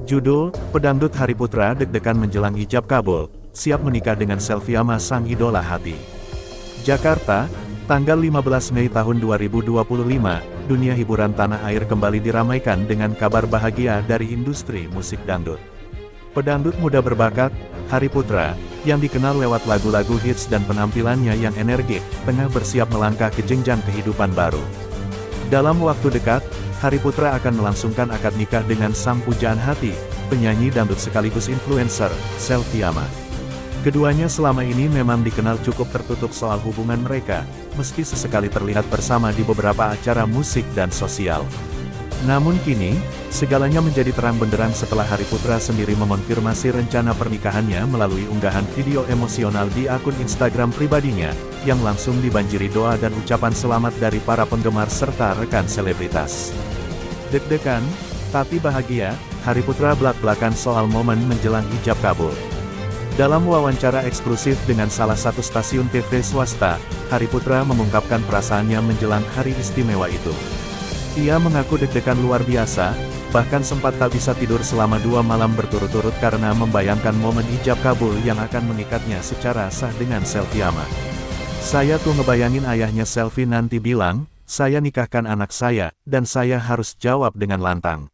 Judul, Pedangdut Hari Putra deg-degan menjelang ijab kabul, siap menikah dengan Selviama sang idola hati. Jakarta, tanggal 15 Mei tahun 2025, dunia hiburan tanah air kembali diramaikan dengan kabar bahagia dari industri musik dangdut. Pedangdut muda berbakat, Hari Putra, yang dikenal lewat lagu-lagu hits dan penampilannya yang energik, tengah bersiap melangkah ke jenjang kehidupan baru. Dalam waktu dekat, Hari Putra akan melangsungkan akad nikah dengan sang pujaan hati, penyanyi dangdut sekaligus influencer, Selviama. Keduanya selama ini memang dikenal cukup tertutup soal hubungan mereka, meski sesekali terlihat bersama di beberapa acara musik dan sosial. Namun kini, segalanya menjadi terang benderang setelah Hari Putra sendiri mengonfirmasi rencana pernikahannya melalui unggahan video emosional di akun Instagram pribadinya, yang langsung dibanjiri doa dan ucapan selamat dari para penggemar serta rekan selebritas. Deg-degan, tapi bahagia, Hari Putra belak-belakan soal momen menjelang ijab kabul. Dalam wawancara eksklusif dengan salah satu stasiun TV swasta, Hari Putra mengungkapkan perasaannya menjelang hari istimewa itu. Ia mengaku deg-degan luar biasa, bahkan sempat tak bisa tidur selama 2 malam berturut-turut karena membayangkan momen ijab kabul yang akan mengikatnya secara sah dengan Selviama. Saya tuh ngebayangin ayahnya Selvi nanti bilang, saya nikahkan anak saya, dan saya harus jawab dengan lantang.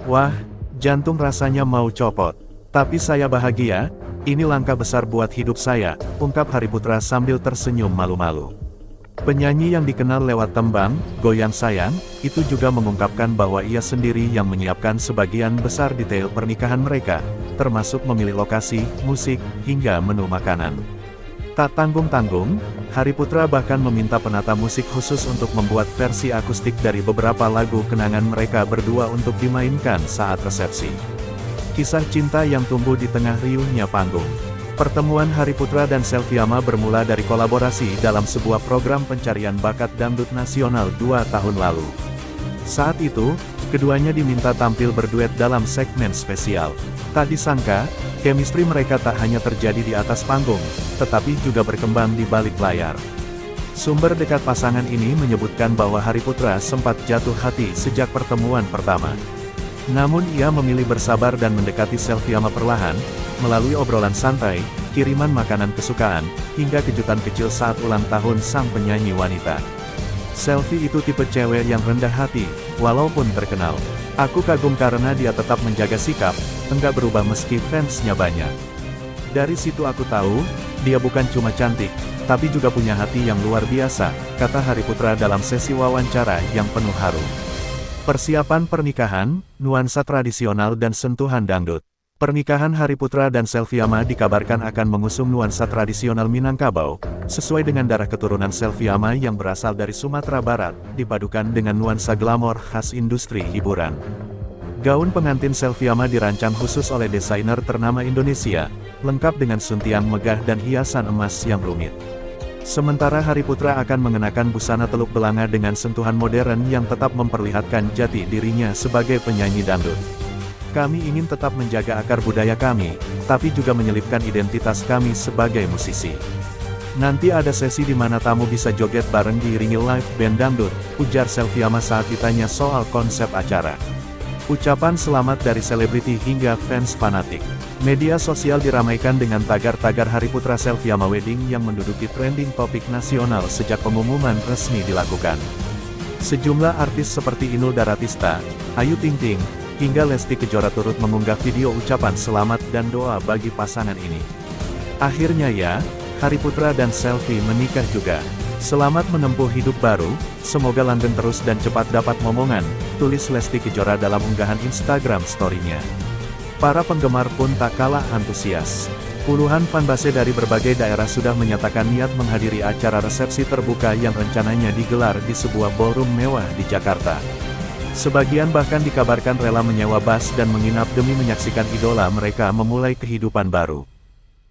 Wah, jantung rasanya mau copot. Tapi saya bahagia, ini langkah besar buat hidup saya, ungkap Hari Putra sambil tersenyum malu-malu. Penyanyi yang dikenal lewat tembang, Goyang Sayang, itu juga mengungkapkan bahwa ia sendiri yang menyiapkan sebagian besar detail pernikahan mereka, termasuk memilih lokasi, musik, hingga menu makanan. Tak tanggung-tanggung, Hari Putra bahkan meminta penata musik khusus untuk membuat versi akustik dari beberapa lagu kenangan mereka berdua untuk dimainkan saat resepsi. Kisah cinta yang tumbuh di tengah riuhnya panggung. Pertemuan Hari Putra dan Selviama bermula dari kolaborasi dalam sebuah program pencarian bakat dangdut nasional 2 tahun lalu. Saat itu, keduanya diminta tampil berduet dalam segmen spesial. Tak disangka, chemistry mereka tak hanya terjadi di atas panggung, tetapi juga berkembang di balik layar. Sumber dekat pasangan ini menyebutkan bahwa Hari Putra sempat jatuh hati sejak pertemuan pertama. Namun ia memilih bersabar dan mendekati Selviama perlahan, melalui obrolan santai, kiriman makanan kesukaan, hingga kejutan kecil saat ulang tahun sang penyanyi wanita. Selvi itu tipe cewek yang rendah hati, walaupun terkenal. Aku kagum karena dia tetap menjaga sikap, enggak berubah meski fansnya banyak. Dari situ aku tahu, dia bukan cuma cantik, tapi juga punya hati yang luar biasa, kata Hari Putra dalam sesi wawancara yang penuh haru. Persiapan pernikahan, nuansa tradisional dan sentuhan dangdut. Pernikahan Hari Putra dan Selviama dikabarkan akan mengusung nuansa tradisional Minangkabau, sesuai dengan darah keturunan Selviama yang berasal dari Sumatera Barat, dipadukan dengan nuansa glamor khas industri hiburan. Gaun pengantin Selviama dirancang khusus oleh desainer ternama Indonesia, lengkap dengan suntiang megah dan hiasan emas yang rumit. Sementara Hari Putra akan mengenakan busana teluk belanga dengan sentuhan modern yang tetap memperlihatkan jati dirinya sebagai penyanyi dangdut. Kami ingin tetap menjaga akar budaya kami, tapi juga menyelipkan identitas kami sebagai musisi. Nanti ada sesi di mana tamu bisa joget bareng diiringi live band dangdut, ujar Selviama saat ditanya soal konsep acara. Ucapan selamat dari selebriti hingga fans fanatik. Media sosial diramaikan dengan tagar-tagar Hari Putra Selviama Wedding yang menduduki trending topik nasional sejak pengumuman resmi dilakukan. Sejumlah artis seperti Inul Daratista, Ayu Ting Ting, hingga Lesti Kejora turut mengunggah video ucapan selamat dan doa bagi pasangan ini. Akhirnya ya, Hari Putra dan Selvi menikah juga. Selamat menempuh hidup baru, semoga langgeng terus dan cepat dapat momongan, tulis Lesti Kejora dalam unggahan Instagram story-nya. Para penggemar pun tak kalah antusias. Puluhan fanbase dari berbagai daerah sudah menyatakan niat menghadiri acara resepsi terbuka yang rencananya digelar di sebuah ballroom mewah di Jakarta. Sebagian bahkan dikabarkan rela menyewa bus dan menginap demi menyaksikan idola mereka memulai kehidupan baru.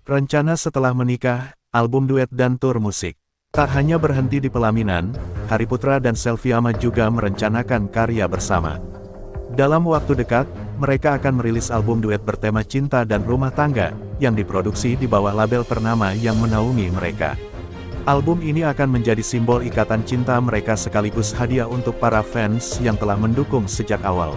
Rencana setelah menikah, album duet dan tur musik. Tak hanya berhenti di pelaminan, Hari Putra dan Selviama juga merencanakan karya bersama. Dalam waktu dekat, mereka akan merilis album duet bertema cinta dan rumah tangga, yang diproduksi di bawah label ternama yang menaungi mereka. Album ini akan menjadi simbol ikatan cinta mereka sekaligus hadiah untuk para fans yang telah mendukung sejak awal.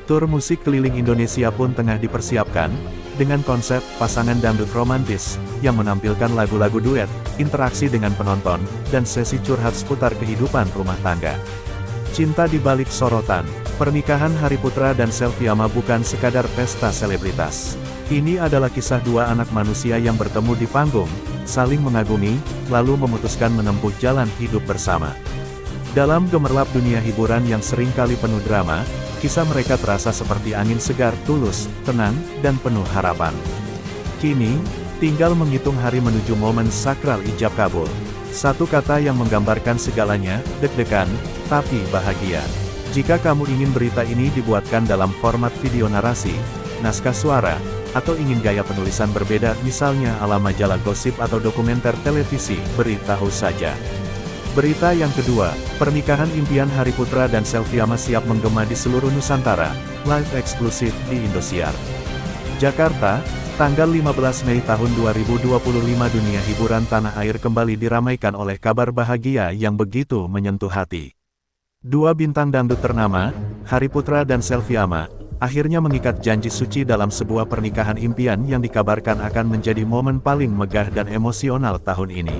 Tur musik keliling Indonesia pun tengah dipersiapkan, dengan konsep pasangan dangdut romantis, yang menampilkan lagu-lagu duet, interaksi dengan penonton, dan sesi curhat seputar kehidupan rumah tangga. Cinta di balik sorotan, pernikahan Hari Putra dan Selviama bukan sekadar pesta selebritas. Ini adalah kisah dua anak manusia yang bertemu di panggung, saling mengagumi, lalu memutuskan menempuh jalan hidup bersama. Dalam gemerlap dunia hiburan yang seringkali penuh drama, kisah mereka terasa seperti angin segar, tulus, tenang, dan penuh harapan. Kini, tinggal menghitung hari menuju momen sakral ijab kabul. Satu kata yang menggambarkan segalanya, deg-degan, tapi bahagia. Jika kamu ingin berita ini dibuatkan dalam format video narasi, naskah suara, atau ingin gaya penulisan berbeda misalnya ala majalah gosip atau dokumenter televisi, beritahu saja. Berita yang kedua, pernikahan impian Hari Putra dan Selviama siap menggema di seluruh Nusantara, live eksklusif di Indosiar. Jakarta, tanggal 15 Mei tahun 2025 dunia hiburan tanah air kembali diramaikan oleh kabar bahagia yang begitu menyentuh hati. Dua bintang dangdut ternama, Hari Putra dan Selviama, akhirnya mengikat janji suci dalam sebuah pernikahan impian yang dikabarkan akan menjadi momen paling megah dan emosional tahun ini.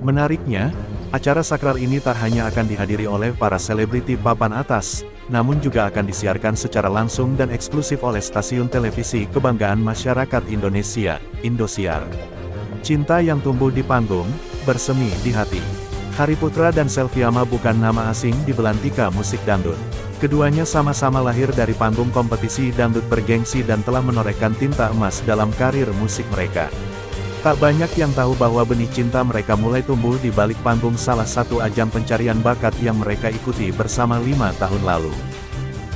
Menariknya, acara sakral ini tak hanya akan dihadiri oleh para selebriti papan atas, namun juga akan disiarkan secara langsung dan eksklusif oleh stasiun televisi kebanggaan masyarakat Indonesia, Indosiar. Cinta yang tumbuh di panggung, bersemi di hati. Hari Putra dan Selviama bukan nama asing di belantika musik dangdut. Keduanya sama-sama lahir dari panggung kompetisi dangdut bergengsi dan telah menorehkan tinta emas dalam karir musik mereka. Tak banyak yang tahu bahwa benih cinta mereka mulai tumbuh di balik panggung salah satu ajang pencarian bakat yang mereka ikuti bersama 5 tahun lalu.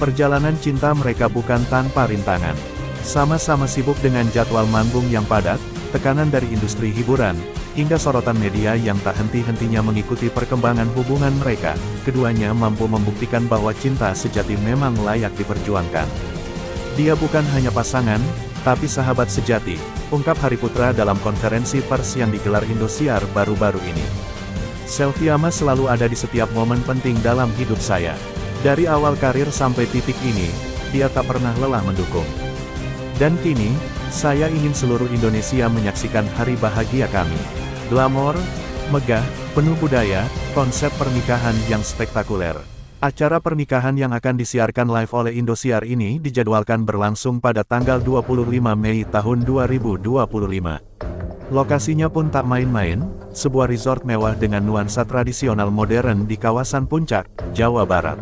Perjalanan cinta mereka bukan tanpa rintangan. Sama-sama sibuk dengan jadwal manggung yang padat, tekanan dari industri hiburan, hingga sorotan media yang tak henti-hentinya mengikuti perkembangan hubungan mereka, keduanya mampu membuktikan bahwa cinta sejati memang layak diperjuangkan. Dia bukan hanya pasangan, tapi sahabat sejati, ungkap Hari Putra dalam konferensi pers yang digelar Indosiar baru-baru ini. Selviama selalu ada di setiap momen penting dalam hidup saya. Dari awal karir sampai titik ini, dia tak pernah lelah mendukung. Dan kini, saya ingin seluruh Indonesia menyaksikan hari bahagia kami. Glamor, megah, penuh budaya, konsep pernikahan yang spektakuler. Acara pernikahan yang akan disiarkan live oleh Indosiar ini dijadwalkan berlangsung pada tanggal 25 Mei tahun 2025. Lokasinya pun tak main-main, sebuah resort mewah dengan nuansa tradisional modern di kawasan Puncak, Jawa Barat.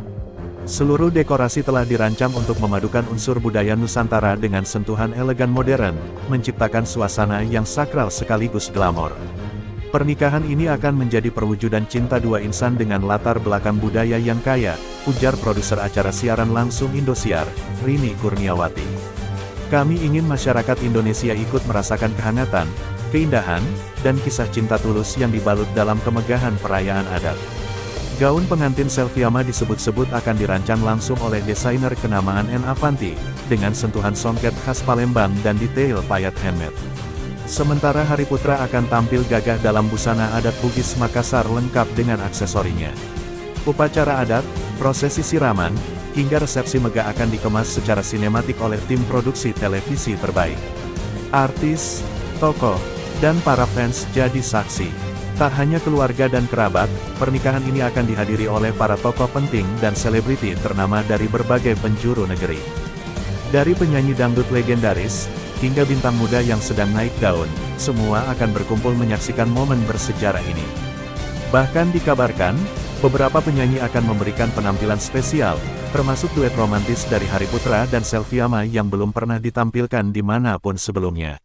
Seluruh dekorasi telah dirancang untuk memadukan unsur budaya Nusantara dengan sentuhan elegan modern, menciptakan suasana yang sakral sekaligus glamor. Pernikahan ini akan menjadi perwujudan cinta dua insan dengan latar belakang budaya yang kaya, ujar produser acara siaran langsung Indosiar, Rini Kurniawati. Kami ingin masyarakat Indonesia ikut merasakan kehangatan, keindahan, dan kisah cinta tulus yang dibalut dalam kemegahan perayaan adat. Gaun pengantin Selviama disebut-sebut akan dirancang langsung oleh desainer kenamaan N. Avanti, dengan sentuhan songket khas Palembang dan detail payat handmade. Sementara Hari Putra akan tampil gagah dalam busana adat Bugis Makassar lengkap dengan aksesorinya. Upacara adat, prosesi siraman, hingga resepsi megah akan dikemas secara sinematik oleh tim produksi televisi terbaik. Artis, tokoh, dan para fans jadi saksi. Tak hanya keluarga dan kerabat, pernikahan ini akan dihadiri oleh para tokoh penting dan selebriti ternama dari berbagai penjuru negeri. Dari penyanyi dangdut legendaris, hingga bintang muda yang sedang naik daun, semua akan berkumpul menyaksikan momen bersejarah ini. Bahkan dikabarkan, beberapa penyanyi akan memberikan penampilan spesial, termasuk duet romantis dari Hari Putra dan Selviama yang belum pernah ditampilkan dimanapun sebelumnya.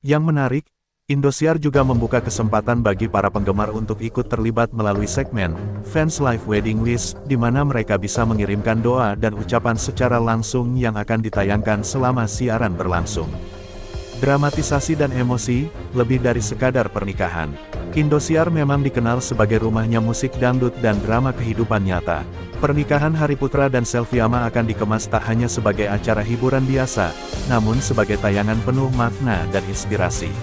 Yang menarik, Indosiar juga membuka kesempatan bagi para penggemar untuk ikut terlibat melalui segmen Fans Live Wedding List, di mana mereka bisa mengirimkan doa dan ucapan secara langsung yang akan ditayangkan selama siaran berlangsung. Dramatisasi dan emosi, lebih dari sekadar pernikahan. Indosiar memang dikenal sebagai rumahnya musik dangdut dan drama kehidupan nyata. Pernikahan Hari Putra dan Selviama akan dikemas tak hanya sebagai acara hiburan biasa, namun sebagai tayangan penuh makna dan inspirasi.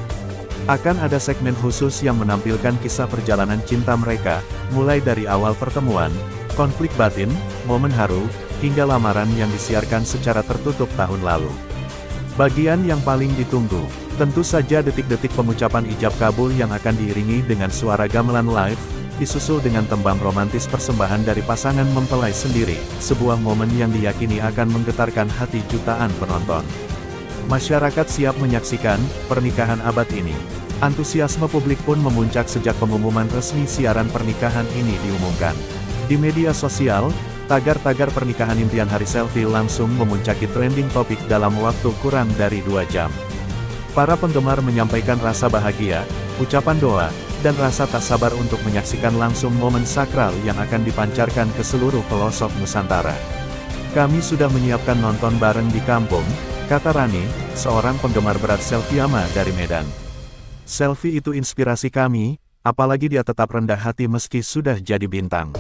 Akan ada segmen khusus yang menampilkan kisah perjalanan cinta mereka, mulai dari awal pertemuan, konflik batin, momen haru, hingga lamaran yang disiarkan secara tertutup tahun lalu. Bagian yang paling ditunggu, tentu saja detik-detik pengucapan ijab kabul yang akan diiringi dengan suara gamelan live, disusul dengan tembang romantis persembahan dari pasangan mempelai sendiri, sebuah momen yang diyakini akan menggetarkan hati jutaan penonton. Masyarakat siap menyaksikan pernikahan abad ini. Antusiasme publik pun memuncak sejak pengumuman resmi siaran pernikahan ini diumumkan. Di media sosial, tagar-tagar pernikahan impian hari selfie langsung memuncaki trending topik dalam waktu kurang dari 2 jam. Para penggemar menyampaikan rasa bahagia, ucapan doa, dan rasa tak sabar untuk menyaksikan langsung momen sakral yang akan dipancarkan ke seluruh pelosok Nusantara. "Kami sudah menyiapkan nonton bareng di kampung," kata Rani, seorang penggemar berat Selviama dari Medan. "Selfie itu inspirasi kami, apalagi dia tetap rendah hati meski sudah jadi bintang.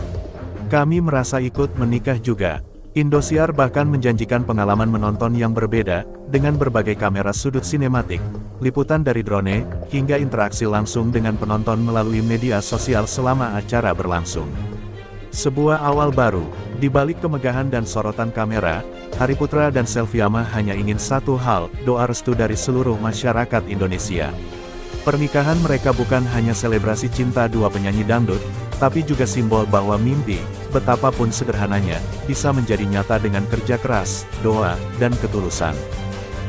Kami merasa ikut menikah juga." Indosiar bahkan menjanjikan pengalaman menonton yang berbeda, dengan berbagai kamera sudut sinematik, liputan dari drone, hingga interaksi langsung dengan penonton melalui media sosial selama acara berlangsung. Sebuah awal baru, di balik kemegahan dan sorotan kamera, Hari Putra dan Selviama hanya ingin satu hal, doa restu dari seluruh masyarakat Indonesia. Pernikahan mereka bukan hanya selebrasi cinta dua penyanyi dangdut, tapi juga simbol bahwa mimpi, betapapun sederhananya, bisa menjadi nyata dengan kerja keras, doa, dan ketulusan.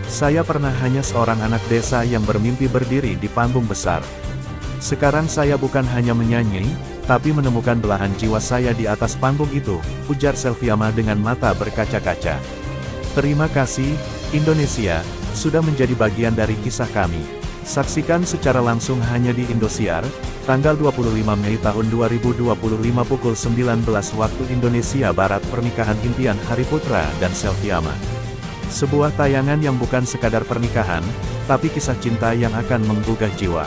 "Saya pernah hanya seorang anak desa yang bermimpi berdiri di panggung besar. Sekarang saya bukan hanya menyanyi, tapi menemukan belahan jiwa saya di atas panggung itu," ujar Selviama dengan mata berkaca-kaca. "Terima kasih, Indonesia, sudah menjadi bagian dari kisah kami." Saksikan secara langsung hanya di Indosiar, tanggal 25 Mei tahun 2025 pukul 19 waktu Indonesia Barat, pernikahan impian Hari Putra dan Selviama. Sebuah tayangan yang bukan sekadar pernikahan, tapi kisah cinta yang akan menggugah jiwa.